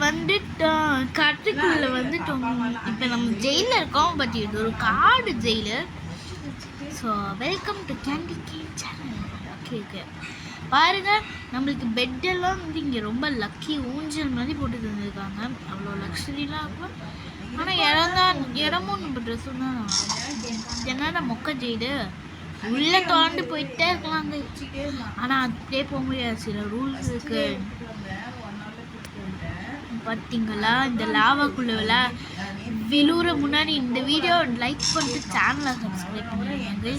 வந்துட்டோம், காட்டுக்குள்ள வந்துட்டோம். இப்போ நம்ம ஜெயிலில் இருக்கோம், பட் இது ஒரு காடு jail. So welcome to Candy Can channel. Okay okay பாருங்க, நம்மளுக்கு பெட்டெல்லாம் வந்து இங்கே ரொம்ப லக்கி ஊஞ்சல் மாதிரி போட்டு தந்துருக்காங்க. அவ்வளோ லக்ஸரிலாம் இருக்கும். ஆனால் இடமும் நம்ம ட்ரெஸ்ஸும் தான். என்னடா மொக்க ஜெயிலு, உள்ளே தோண்டு போயிட்டே இருக்கலாங்க. ஆனால் அப்படியே போக முடியாது, சில ரூல்ஸ் இருக்கு. பார்த்தீங்களா, இந்த லாவாக்குள்ள விழுற முன்னாடி இந்த வீடியோ லைக் பண்ணிட்டு சேனலை சப்ஸ்கிரைப் பண்ணுங்க.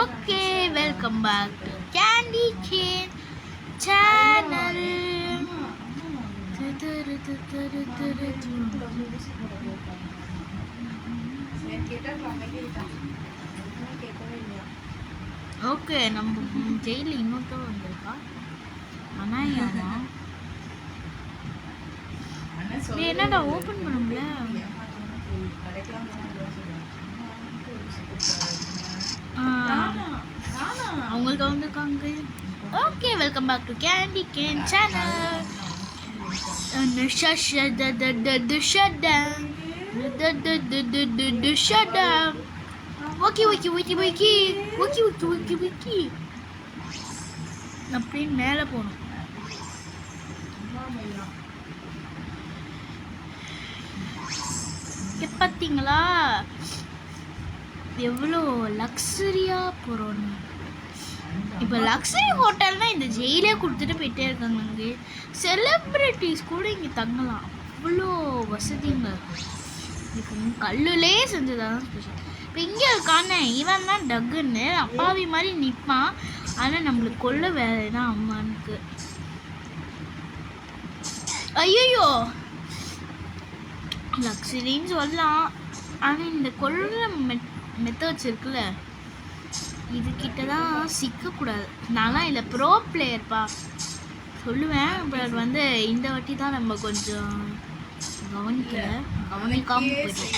Okay, welcome back to Candy Can channel. Okay, நம்ம ஜெயிலில் இன்னொருத்தர் வந்திருக்கா. ஆனால் நீ என்னடா ஓப்பன் பண்ண முடியல? அவங்களுக்கு வந்திருக்காங்க. Okay, welcome back to Candy Can channel. அப்படின்னு மேலே போகணும். பார்த்தீங்களா எவ்வளோ லக்ஸரியாக போகிறோன்னு. இப்போ லக்ஸரி ஹோட்டல்னால் இந்த ஜெயிலே கொடுத்துட்டு போயிட்டே இருக்காங்க. அங்கே செலிப்ரிட்டிஸ் கூட இங்கே தங்கலாம், அவ்வளோ வசதிங்க. இப்போ கல்லுலே செஞ்சதான் ஸ்பெஷல். இப்போ இங்கே இருக்கானே இவன் தான் டக்குன்னு அப்பாவி மாதிரி நிற்பான். ஆனால் நம்மளுக்கு கொல்ல வேலை தான் அம்மானுக்கு. ஐயோ, லக்ஸரின்னு சொல்லலாம், ஆனால் இந்த கொல்ல மெத்தட்ஸ் இருக்குல்ல, இதுக்கிட்ட தான் சிக்கக்கூடாது. நான்லாம் இல்லை ப்ரோ பிளேயர்ப்பா சொல்லுவேன். பட் வந்து இந்த வாட்டி தான் நம்ம கொஞ்சம் கவனிக்காம போயிட்டோம்.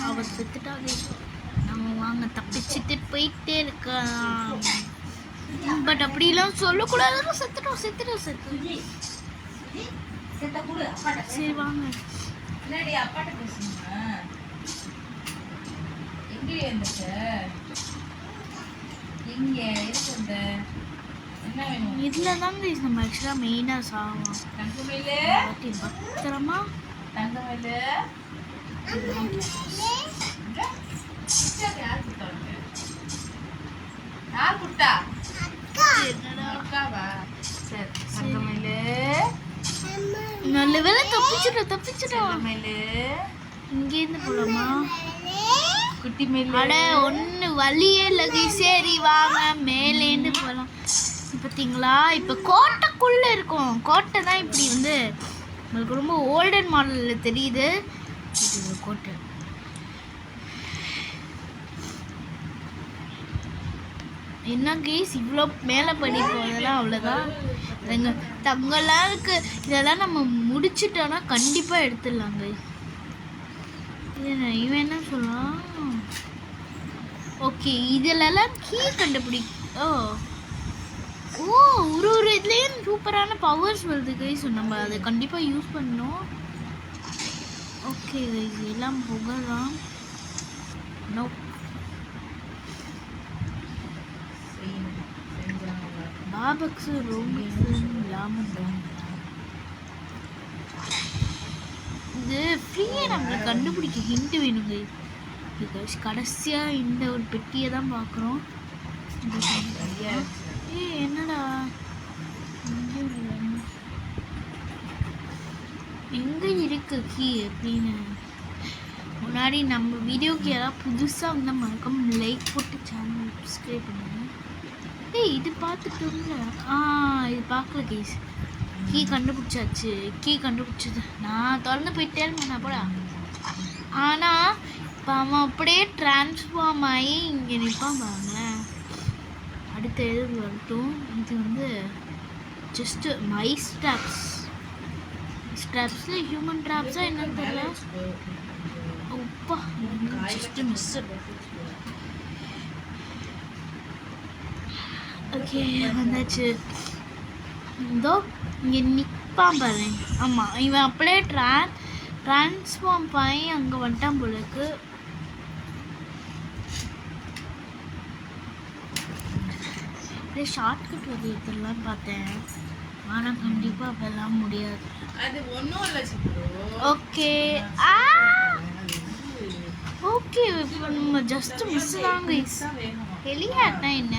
அவர் செத்துட்டாங்க, நம்ம வாங்க தப்பிச்சுட்டு போயிட்டே இருக்கலாம். பட் அப்படிலாம் சொல்லக்கூடாது. செத்துட்டோம். சரி வாங்க. இதுல தாங்க நம்ம ஆக்சுவலா மெயினா சாவோம். பத்திரமா நல்ல வேலை தப்பிச்சிட்டோம். இங்கேருந்து போலாமா குட்டி மேல? அட ஒன்று வழியே இல்லை. சரி வாங்க மேலேருந்து போகலாம். பார்த்தீங்களா, இப்போ கோட்டைக்குள்ளே இருக்கும். கோட்டை தான் இப்படி வந்து உங்களுக்கு ரொம்ப ஓல்டன் மாடலில் தெரியுது. இது கோட்டை. என்ன கேஸ் இவ்வளோ மேலே படி போதெல்லாம் அவ்வளோதான். எங்கள் தங்கெல்லாம் இருக்கு. இதெல்லாம் நம்ம முடிச்சிட்டோன்னா கண்டிப்பாக எடுத்துடலாங்க. இவன் என்ன சொல்லலாம்? ஓகே, இதிலெல்லாம் கீ கண்டுபிடி. ஓ ஒரு இதுலேயும் சூப்பரான பவர்ஸ் வருது கைஸ். நம்ம அதை கண்டிப்பாக யூஸ் பண்ணணும். ஓகே கைஸ், எல்லாம் புகழலாம். நோ பாபக்ஸு ரோமிக்ஸு இல்லாமல் இது ஃப்ரீயாக நம்மளுக்கு கண்டுபிடிக்க ஹிண்ட் வேணுங்க. கடைசியாக இந்த ஒரு பெட்டியை தான் பார்க்குறோம். என்னடா எங்கே இருக்கு கீ அப்படின்னு முன்னாடி நம்ம வீடியோக்கு யாராவது புதுசாக வந்து மறக்காம லைக் போட்டு சேனல் சப்ஸ்கிரைப் பண்ணுங்க. இது பார்த்துட்டோம்ல. இது பார்க்கல கேஸ். கீ கண்டுபிடிச்சாச்சு. கீ கண்டுபிடிச்சது நான் திறந்து போயிட்டே இருந்தேன் போல. ஆனால் இப்போ அவன் அப்படியே டிரான்ஸ்ஃபார்ம் ஆகி இங்கே நிற்பான் பாருங்களேன். அடுத்த எது வரட்டும். இது வந்து ஜஸ்ட் மைஸ் ட்ராப்ஸு ஹியூமன் ட்ராப்ஸா என்னன்னு தெரியல. அப்பா ஜஸ்ட் மிஸ். ஓகே வந்தாச்சு. இதோ இங்கே நிற்பான் பாரு. ஆமாம் இவன் அப்படியே ட்ரான்ஸ்ஃபார்ம் பண்ணி அங்கே வந்துட்டான் போலுக்கு. அப்படியே ஷார்ட்கட் வரையலாம் பார்த்தேன், ஆனால் கண்டிப்பாக அப்பெல்லாம் முடியாது. அது ஒன்றும் இல்லை. ஓகே ஓகே நம்ம ஜஸ்ட் மிஸ் தான் கைஸ். ஹெலிஹேட்னா என்ன?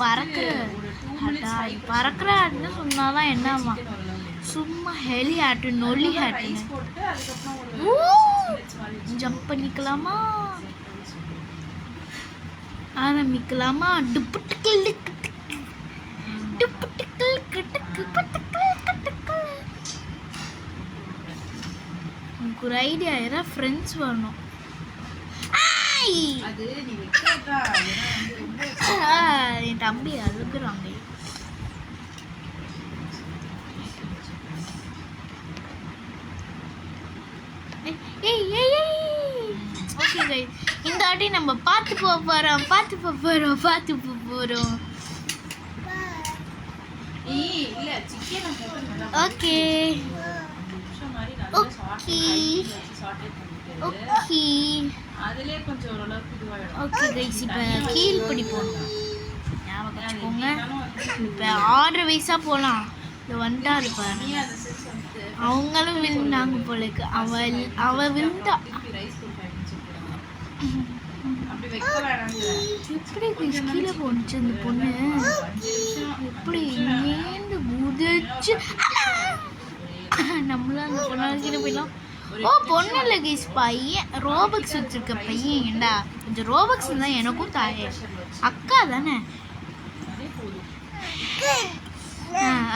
பறக்கிற ஹேட்னு சொன்னாதான் என்னம்மா சும்மா ஹெலி ஹேட்டு நொல்லி ஹேட்டுன்னு ஜம்ப் பண்ணிக்கலாமா? ஆரம்பிக்கலாமா? எனக்கு ஒரு ஐடியா, யாராவது ஃப்ரெண்ட்ஸ் வரணும். என் தம்பி அழுகுறாங்க. ஓகே இந்த வாட்டி நம்ம பார்த்து போறோம். ஓகே ஓகே கைஸ், இப்போ கீழ்படி போகணும். ஞாபகம் வச்சுக்கோங்க. இப்போ ஆர்டர் வைஸாக போகலாம். இது வந்துட்டா இருப்பாரு. அவங்களும் விழுந்தாங்க போலுக்கு. அவ விழுந்தா. எப்படி கீழே போனுச்சு அந்த பொண்ணு? எப்படி இங்கேருந்து குதிச்சு நம்மளும் அந்த பொண்ணால கீழே போயிடலாம். ஓ பொண்ணு இல்லை கைஸ், பையன் ரோபக்ஸ் வச்சிருக்க பையன். ஏண்டா கொஞ்சம் ரோபக்ஸ் தான் எனக்கும் தாயே. அக்கா தானே?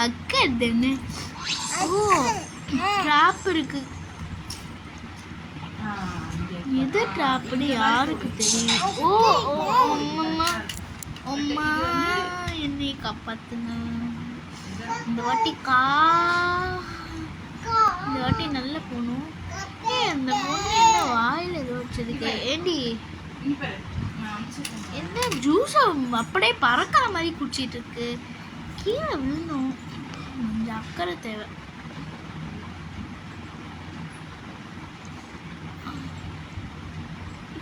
அக்கா தானே? ஓ ட்ராப் இருக்கு. எது ட்ராப்னு யாருக்கு தெரியும்? ஓ அம்மா அம்மா என்னை காப்பாத்துங்க. இந்த வாட்டி நல்லா போகணும். அந்த பொண்ணு என்ன வாயில் ஏதோ வச்சிருக்கு. ஏண்டி என்ன ஜூஸை அப்படியே பறக்கிற மாதிரி குடிச்சிட்டு இருக்கு. கீழே விழுந்தோம். கொஞ்சம் அக்கறை தேவை.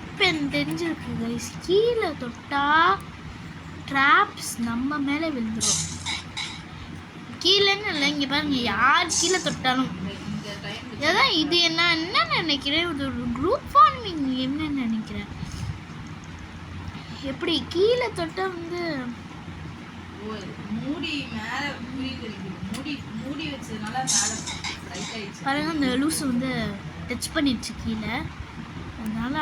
இப்போ எனக்கு தெரிஞ்சிருக்கு கைஸ், கீழே தொட்டா ட்ராப்ஸ் நம்ம மேலே விழுந்துடும். கீழேன்னு இல்லை, இங்கே பாருங்க, யார் கீழே தொட்டாலும். அதான் இது என்ன நினைக்கிறேன், இது ஒரு குரூப் ஃபார்மிங் என்ன நினைக்கிறேன். எப்படி கீழே தொட்டா வந்து பாருங்க அந்த லூஸ் வந்து டச் பண்ணிடுச்சு கீழே. அதனால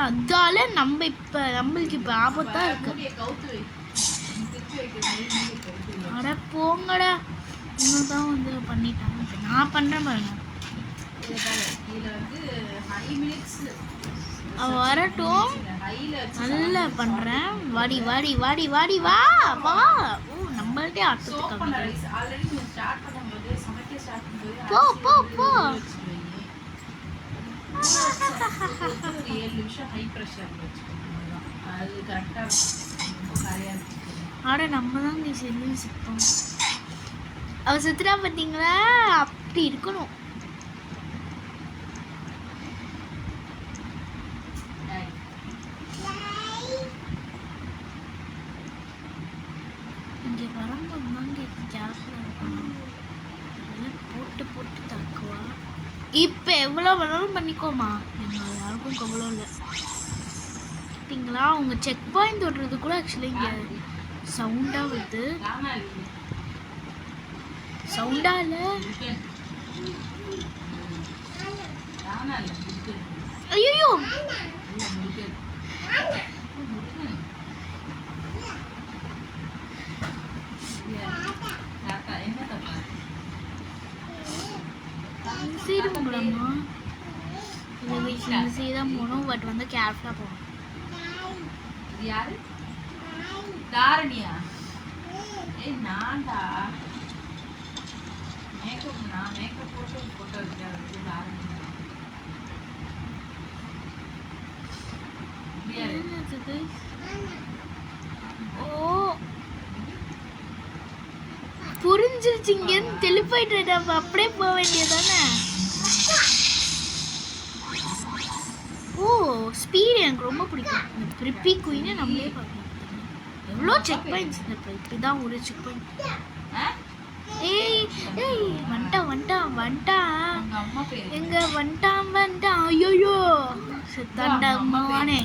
நம்மளுக்கு இப்போ ஆபத்தாக இருக்கு. அட போங்கடா, இன்னும் தான் வந்து பண்ணிட்டாங்க. நான் பண்ணுறேன் பாருங்க. அவ வரட்டும், நல்லா பண்றேன். வாடி வாடி வாடி வாடி வா வா. ஓ நம்மள்ட்டே ஆட்டத்துக்காக. போ போ போ. ஆட நம்ம தான் நீ செல்லு சிப்போம். அவ சுத்துறா பார்த்தீங்களா? அப்படி இருக்கணும். இங்கே வரும்போது தாங்க கேர்ஃபுல்லாக இருக்கணும். போட்டு போட்டு தாக்குவா. இப்போ எவ்வளோ வேணாலும் பண்ணிக்கோமா, எங்களை யாருக்கும் கவலை இல்லை. பார்த்தீங்களா, அவங்க செக் பாயிண்ட் ஓடுறது கூட ஆக்சுவலி இங்கே சவுண்டாக வருது. சவுண்டா இல்லை. ஐயோ சைடு போகலாமா? இந்த சைடு தான் போகணும். பட் வந்து கேர்ஃபுல்லாக போகணும். யாரு தாரணியா? நான்டா என்னது guys? ஓ புரிஞ்சிருச்சிங்க தெளிப்பாயிட்டு நம்ம அப்படியே போக வேண்டியதானே. ஓ ஸ்பீட் எனக்கு ரொம்ப பிடிக்கும். இந்த ப்ரிப்பி குயினை நம்மளே பார்க்கலாம். எவ்வளோ செக் பாயிண்ட்ஸ் இந்த இப்படிதான் ஒரு செக் பாயிண்ட். ஏய் ஏய் வந்துட்டான் எங்க வந்துட்டான் ஐயோ செத்தாண்டா மானே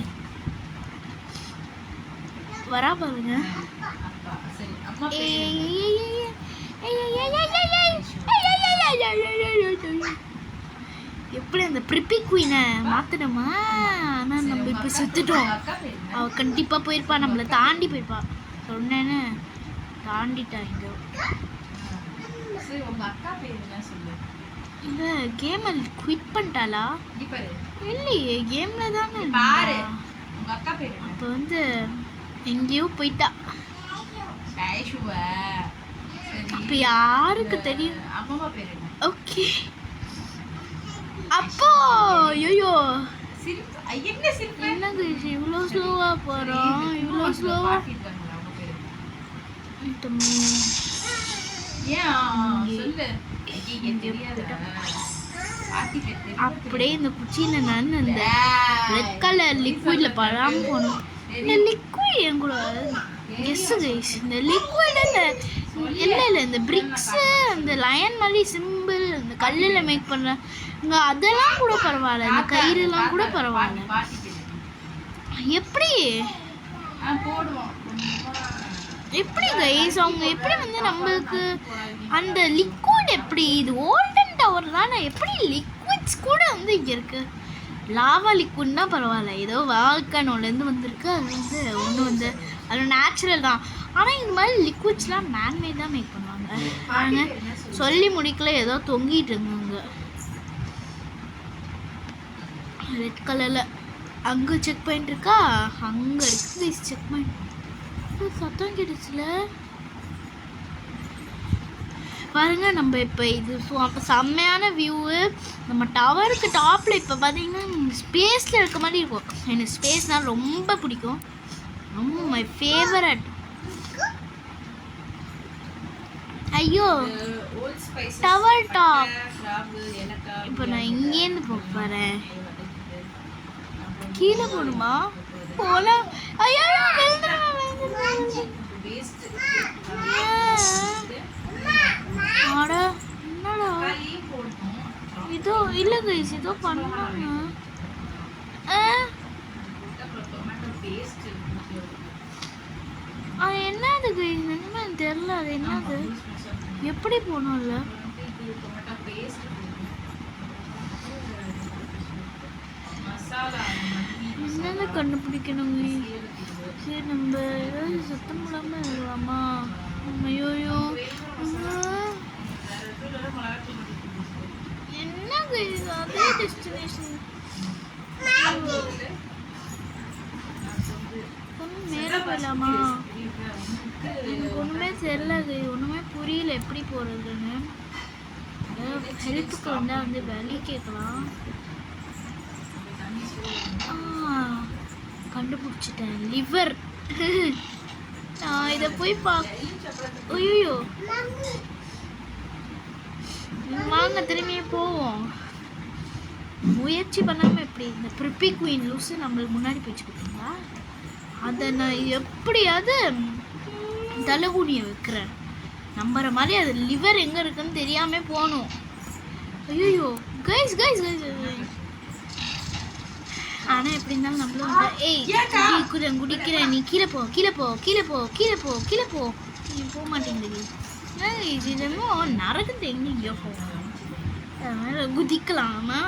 வரா பாருங்க. எப்படி அந்த ப்ரிப்பி குயினை மாத்தணுமா? ஆனால் நம்ம இப்போ செத்துட்டோம். அவள் கண்டிப்பாக போயிருப்பா, நம்மளை தாண்டி போயிருப்பா. சொன்னேன்னு தாண்டிட்டா. இங்கே இல்லை கேமை குவிட் பண்ணிட்டாளா? இல்லையே கேமில் தானே. அப்போ வந்து எங்கேயோ போயிட்டா. அப்போ யாருக்கு தெரியும்? ஓகே அப்போ ஐயோ என்னது இவ்வளோ ஸ்லோவா போகிறோம், இவ்வளோ ஸ்லோவா. அப்படியே இந்த குச்சியில் நான் இந்த ரெட் கலர் லிக்விட்ல படாமல் போகணும். இந்த லிக்விட் என் கூட கெஸ் கைஸ். இந்த லிக்விட் இல்லை இந்த பிரிக்ஸு அந்த லயன் மாதிரி சிம்பிள் இந்த கல்லில் மேக் பண்ணுற இங்கே அதெல்லாம் கூட பரவாயில்ல. இந்த கயிறுலாம் கூட பரவாயில்ல. எப்படி எப்படி கைஸ் அவங்க எப்படி வந்து நம்மளுக்கு அந்த லிக்விட் எப்படி இது ஓல்டன் டவர் தானே, எப்படி லிக்விட்ஸ் கூட வந்து இங்கே இருக்கு? லாவா லிக்விட்னா பரவாயில்ல, ஏதோ வால்கனோலேருந்து வந்திருக்கு. அது வந்து ஒன்று வந்து அது நேச்சுரல் தான். ஆனால் இந்த மாதிரி லிக்விட்ஸ்லாம் மேன்மேட் தான் மேக் பண்ணுவாங்க. நாங்கள் சொல்லி முடிக்கல, ஏதோ தொங்கிட்டு இருங்க ரெட் கலரில். அங்கே செக் பாயிண்ட் இருக்கா? அங்கே இருக்குது செக் பாயிண்ட். சத்தம் கேட்டுச்சுல பாருங்க. நம்ம இப்போ இது செம்மையான வியூவு. நம்ம டவருக்கு டாப்பில் இப்போ பார்த்தீங்கன்னா ஸ்பேஸில் இருக்க மாதிரி இருக்கும். எனக்கு ஸ்பேஸ்னால் ரொம்ப பிடிக்கும், ரொம்ப மை ஃபேவரட். ஐயோ டவர் டாப். இப்போ நான் இங்கேருந்து போகிறேன். கீழே போகணுமா? போகலாம். ஐயோ என்னடா இதோ இல்லை கைஸ், இதோ பண்ணுவாங்க. அது என்னது கைஸ்? என்னமே தெரியல. அது என்னது? எப்படி போகணும்ல? என்னென்ன கண்டுபிடிக்கணும்? சரி நம்ம ஏதாவது சத்தம் இல்லாமல் இருக்கலாமா? ஐயோயோ என்ன கைஸ் அதே டெஸ்டினேஷன். மேலே போயிடலாமா? எனக்கு ஒன்றுமே தெரியல கை, ஒன்றுமே புரியல எப்படி போகிறதுன்னு. ஹெல்ப்புக்கு வந்தால் வந்து வலி கேட்கலாம். கண்டுபிடிச்சிட்டேன் லிவர். நான் இதை போய் ஐயோ வாங்க திரும்பியே போவோம். முயற்சி பண்ணாமல் எப்படி? இந்த ப்ரிப்பி குயின் லூஸு நம்மளுக்கு முன்னாடி போயிடுச்சு பார்த்தீங்களா? அதை நான் எப்படியாவது தலைகுனியை வைக்கிறேன் நம்புற மாதிரி. அது லிவர் எங்கே இருக்குன்னு தெரியாமல் போகணும். ஐயோ கைஸ் கைஸ் கைஸ். ஆனால் எப்படி இருந்தாலும் நம்மளும் வந்து ஏய் குடிக்கிறேன் நீ கீழே போ கீழே போ கீழே போ கீழே போ கீழே போ. நீ போக மாட்டேங்குது. இது என்னமோ நரகத்தை எங்கேயோ போகணும். அதனால குதிக்கலாமா?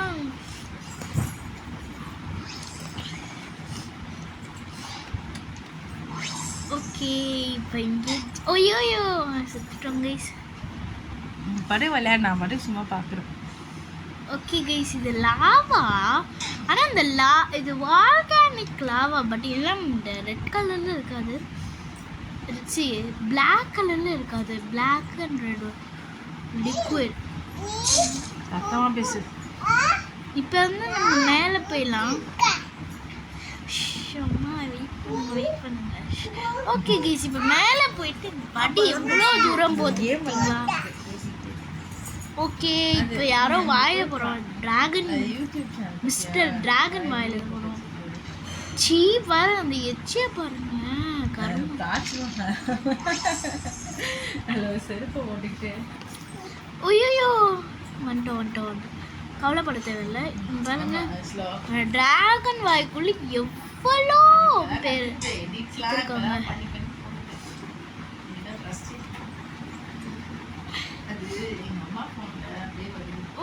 ஓகே இப்போ இங்கே ஓயோயோ சுற்றுட்டோம் கைஸ். படை விளையாடு, நான் மட்டும் சும்மா பார்க்குறோம். ஓகே கைஸ் இது லாவா. ஆனால் இந்த இது ஆர்கானிக் லாவா. பட் எல்லாம் இந்த ரெட் கலரில் இருக்காது, பிளாக் கலரில் இருக்காது. பிளாக் அண்ட் ரெட் லிக்விட் சத்தமா பேசு. இப்போ வந்து நம்ம மேலே போயிடலாம். சும்மா வெயிட் பண்ணுங்க. ஓகே கைஸ், இப்போ மேலே போயிட்டு படி எவ்வளோ தூரம் போகுது பார்த்தீங்களா? ஓகே, இப்போ யாரோ வாயில போகிறோம். டிராகன் மிஸ்டர் டிராகன் வாயில போகிறோம். சீ பாரு, அந்த எச்சியை பாருங்க. செருப்பை போட்டுக்கிட்டு ஐயோ வந்துட்டோம். கவலைப்பட தேவையில்லை. பாருங்க, டிராகன் வாய்க்குள்ள எவ்வளோ பேர் இருக்காங்க.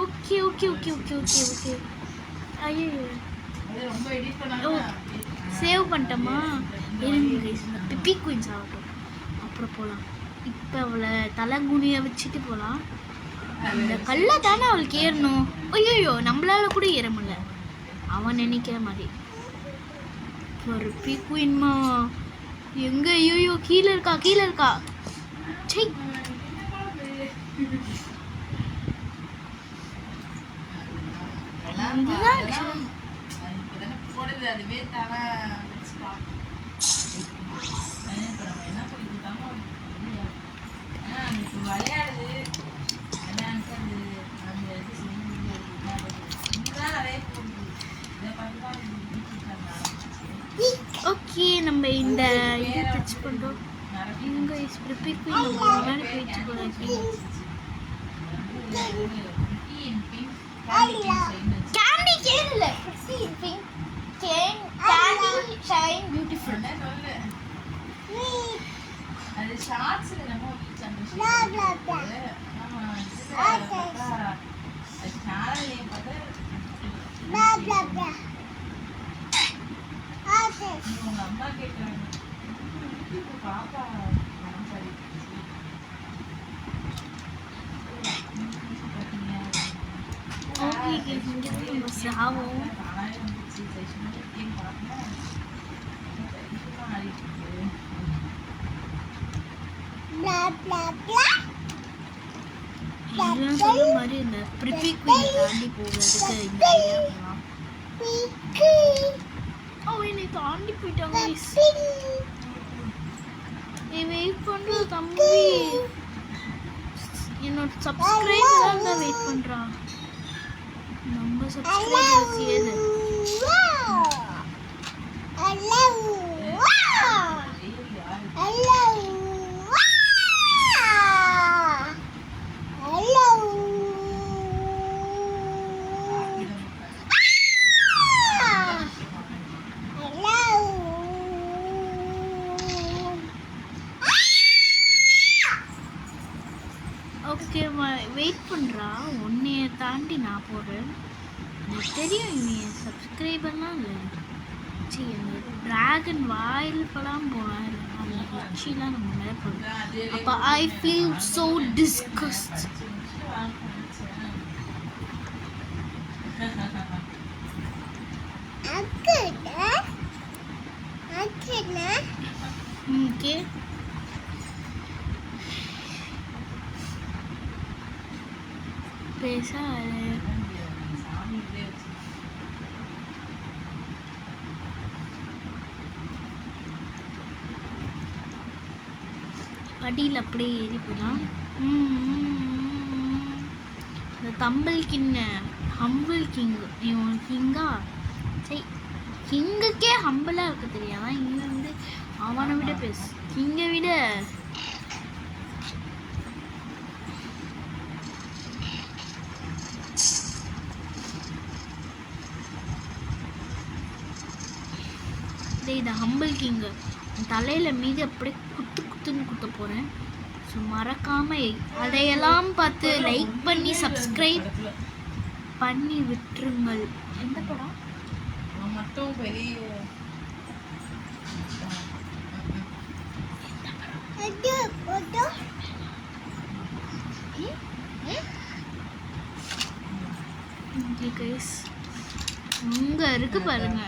ஓகே. ஐயோ சேவ் பண்ணிட்டோமா? இருங்க, இந்த பிப்பி குயின்ஸ் ஆகட்டும், அப்புறம் போகலாம். இப்போ அவளை தலைகுனியை வச்சுட்டு போகலாம். இந்த கல்லை தானே அவளுக்கு ஏறணும். ஐயோ, நம்மளால கூட ஏற முடியல அவன் நினைக்கிற மாதிரி. ஒரு பிப்பி குயின்மா எங்க? ஐயோ, கீழே இருக்கா. சை, ஓகே, நம்ம இந்த இதை டச் பண்ணுறோம். இங்கே ப்ரிப்பேர் பண்ணி நம்ம முன்னாடி போயிடுச்சு போகிறோம். கேண்டி கேன் இல்லை, கேண்டி ஷைன் பியூட்டிஃபுல். அது ஷார்ட்ஸ்ல நம்ம உங்க அம்மா கேட்குறாங்க பாப்பா சாவும் சொல்ல மாதிரி இந்த ப்ரிப்பி குயின் தாண்டி போகிறதுக்கு இந்த ஏரியா போகலாம். என்னை தாண்டி போயிட்டாங்க. நீ வெயிட் பண்ணுற தம்பி, என்னோட சப்ஸ்கிரைபர் தான் வெயிட் பண்ணுறான். நம்ம சப்ஸ்கிரைபர்ஸ் ஏது? ஓகே, வெயிட் பண்ணுறா. உன்னைய தாண்டி நான் போகிறேன். எனக்கு தெரியும் இனி சப்ஸ்கிரைபர்லாம் இல்லை. சரி, அந்த ட்ராகன் வாயில் படம் போகலாம். அந்த ஹெச்சிலாம் நம்ம மேலே போகணும். அப்போ I feel so discussed. Okay, பேசா படியில் அப்படியே ஏறி போகலாம். இந்த தம்பிள் கிண்ண ஹம்பிள் கிங்கு, இவன் கிங்கா? சரி, கிங்குக்கே ஹம்பிளாக இருக்க தெரியாதா? இங்கே வந்து அவனை விட பேசு, கிங்கை விட இந்த ஹம்பிள் கிங்கு தலையில் மீது அப்படியே குத்துன்னு குத்த போகிறேன். ஸோ மறக்காமல் அதையெல்லாம் பார்த்து லைக் பண்ணி சப்ஸ்கிரைப் பண்ணி விட்டுருங்கள். எந்த படம் மட்டும் பெரிய அங்கே இருக்கு பாருங்க,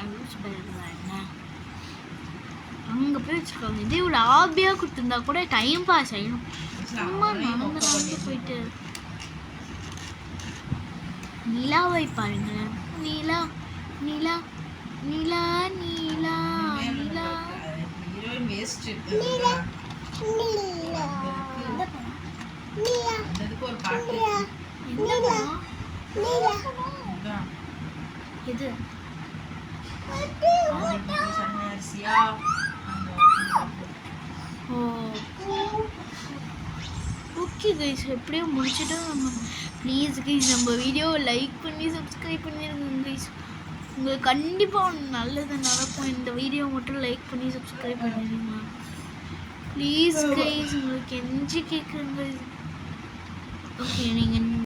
அங்கே போய் வச்சுருக்காங்க. இதே இவ்வளோ ஆபியாக கொடுத்துருந்தா கூட டைம் பாஸ் ஆகிடும். சும்மா நடந்து போயிட்டு நிலாவை பாருங்க. நிலா நிலா நிலா நிலா நிலா ஹீரோயின் வேஸ்ட் நிலா அதுக்கு ஒரு பாட்டு என்ன படம்? அதான். எது? சன்னியாசியா அந்த ஓகே கைஸ், எப்படியோ முடிச்சுட்டு நம்ம ப்ளீஸ் கைஸ் நம்ம வீடியோவை லைக் பண்ணி சப்ஸ்கிரைப் பண்ணிடுங்க கைஸ். உங்களுக்கு கண்டிப்பாக நல்லது நடக்கும். இந்த வீடியோ மட்டும் லைக் பண்ணி சப்ஸ்கிரைப் பண்ணிடுங்க ப்ளீஸ் கைஸ். உங்களுக்கு எஞ்சி கேட்குறேங்க. ஓகே, நீங்கள்